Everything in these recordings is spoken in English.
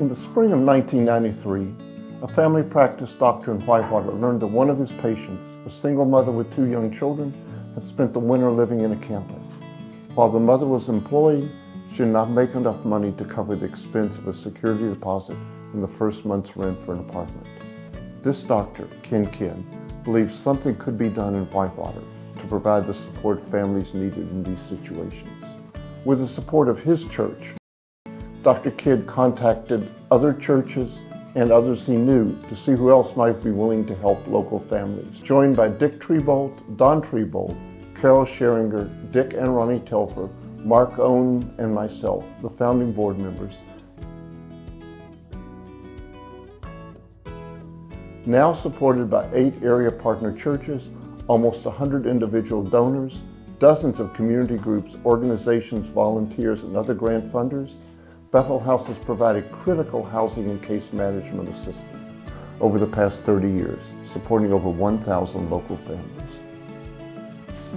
In the spring of 1993, a family practice doctor in Whitewater learned that one of his patients, a single mother with 2 young children, had spent the winter living in a camper. While the mother was employed, she did not make enough money to cover the expense of a security deposit and the first month's rent for an apartment. This doctor, Ken Kidd, believed something could be done in Whitewater to provide the support families needed in these situations. With the support of his church, Dr. Kidd contacted other churches and others he knew to see who else might be willing to help local families. Joined by Dick Trebolt, Don Trebolt, Carol Scheringer, Dick and Ronnie Telfer, Mark Owen, and myself, the founding board members. Now supported by 8 area partner churches, almost 100 individual donors, dozens of community groups, organizations, volunteers, and other grant funders, Bethel House has provided critical housing and case management assistance over the past 30 years, supporting over 1,000 local families.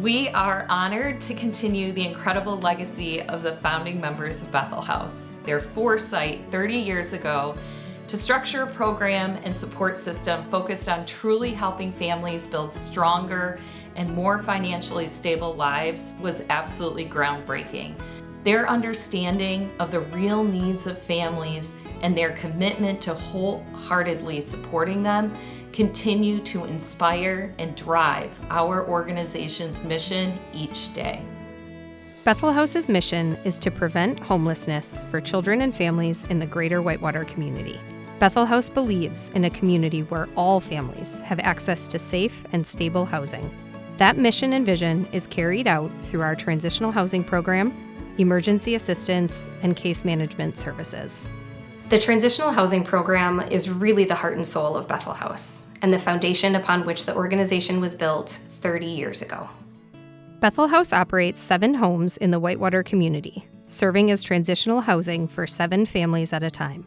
We are honored to continue the incredible legacy of the founding members of Bethel House. Their foresight 30 years ago to structure a program and support system focused on truly helping families build stronger and more financially stable lives was absolutely groundbreaking. Their understanding of the real needs of families and their commitment to wholeheartedly supporting them continue to inspire and drive our organization's mission each day. Bethel House's mission is to prevent homelessness for children and families in the greater Whitewater community. Bethel House believes in a community where all families have access to safe and stable housing. That mission and vision is carried out through our transitional housing program, emergency assistance, and case management services. The Transitional Housing Program is really the heart and soul of Bethel House, and the foundation upon which the organization was built 30 years ago. Bethel House operates 7 homes in the Whitewater community, serving as transitional housing for 7 families at a time.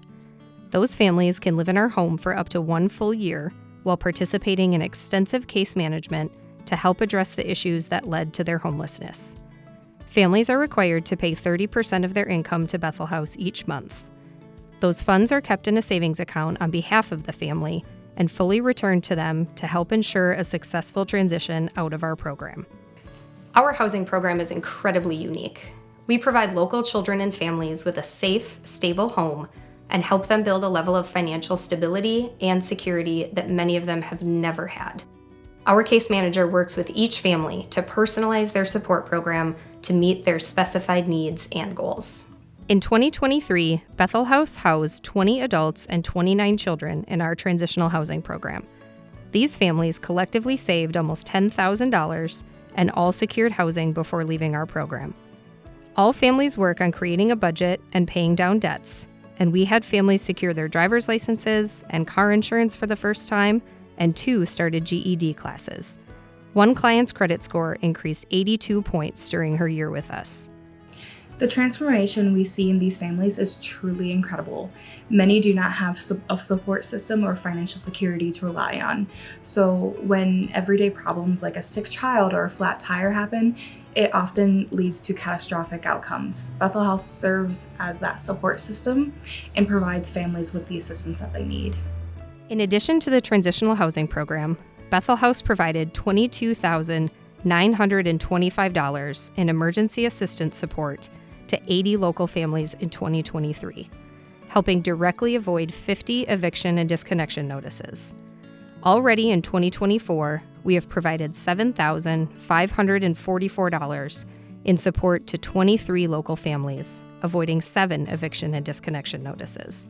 Those families can live in our home for up to 1 full year while participating in extensive case management to help address the issues that led to their homelessness. Families are required to pay 30% of their income to Bethel House each month. Those funds are kept in a savings account on behalf of the family and fully returned to them to help ensure a successful transition out of our program. Our housing program is incredibly unique. We provide local children and families with a safe, stable home and help them build a level of financial stability and security that many of them have never had. Our case manager works with each family to personalize their support program to meet their specified needs and goals. In 2023, Bethel House housed 20 adults and 29 children in our transitional housing program. These families collectively saved almost $10,000 and all secured housing before leaving our program. All families work on creating a budget and paying down debts, and we had families secure their driver's licenses and car insurance for the first time, and 2 started GED classes. One client's credit score increased 82 points during her year with us. The transformation we see in these families is truly incredible. Many do not have a support system or financial security to rely on. So when everyday problems like a sick child or a flat tire happen, it often leads to catastrophic outcomes. Bethel House serves as that support system and provides families with the assistance that they need. In addition to the transitional housing program, Bethel House provided $22,925 in emergency assistance support to 80 local families in 2023, helping directly avoid 50 eviction and disconnection notices. Already in 2024, we have provided $7,544 in support to 23 local families, avoiding 7 eviction and disconnection notices.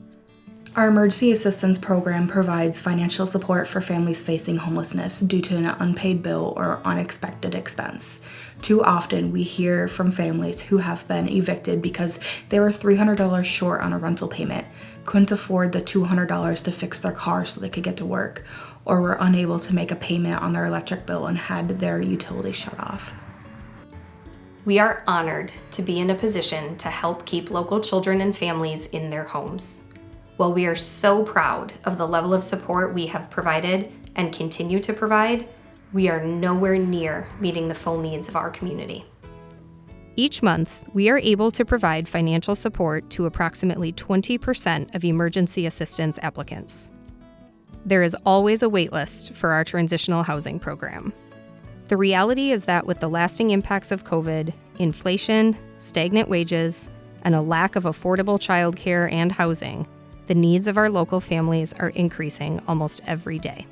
Our emergency assistance program provides financial support for families facing homelessness due to an unpaid bill or unexpected expense. Too often, we hear from families who have been evicted because they were $300 short on a rental payment, couldn't afford the $200 to fix their car so they could get to work, or were unable to make a payment on their electric bill and had their utilities shut off. We are honored to be in a position to help keep local children and families in their homes. While we are so proud of the level of support we have provided and continue to provide, we are nowhere near meeting the full needs of our community. Each month, we are able to provide financial support to approximately 20% of emergency assistance applicants. There is always a waitlist for our transitional housing program. The reality is that with the lasting impacts of COVID, inflation, stagnant wages, and a lack of affordable childcare and housing, the needs of our local families are increasing almost every day.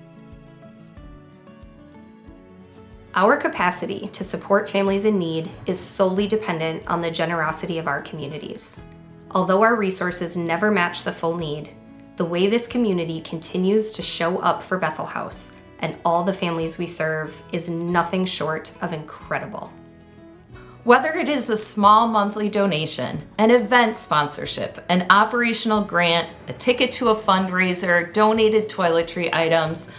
Our capacity to support families in need is solely dependent on the generosity of our communities. Although our resources never match the full need, the way this community continues to show up for Bethel House and all the families we serve is nothing short of incredible. Whether it is a small monthly donation, an event sponsorship, an operational grant, a ticket to a fundraiser, donated toiletry items,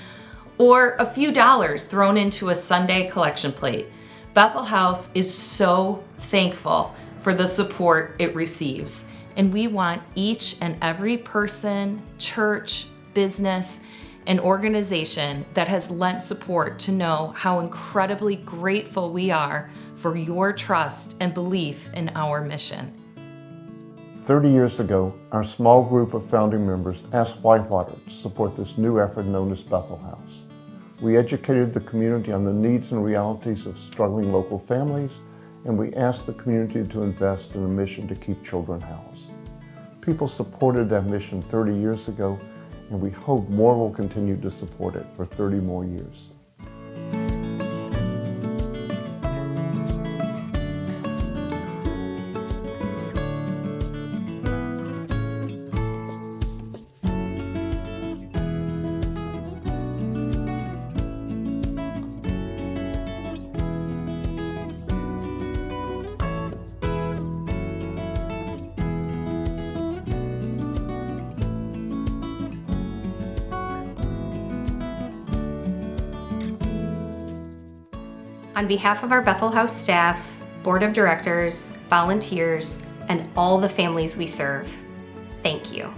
or a few dollars thrown into a Sunday collection plate, Bethel House is so thankful for the support it receives. And we want each and every person, church, business, and organization that has lent support to know how incredibly grateful we are for your trust and belief in our mission. 30 years ago, our small group of founding members asked Whitewater to support this new effort known as Bethel House. We educated the community on the needs and realities of struggling local families, and we asked the community to invest in a mission to keep children housed. People supported that mission 30 years ago, and we hope more will continue to support it for 30 more years. On behalf of our Bethel House staff, board of directors, volunteers, and all the families we serve, thank you.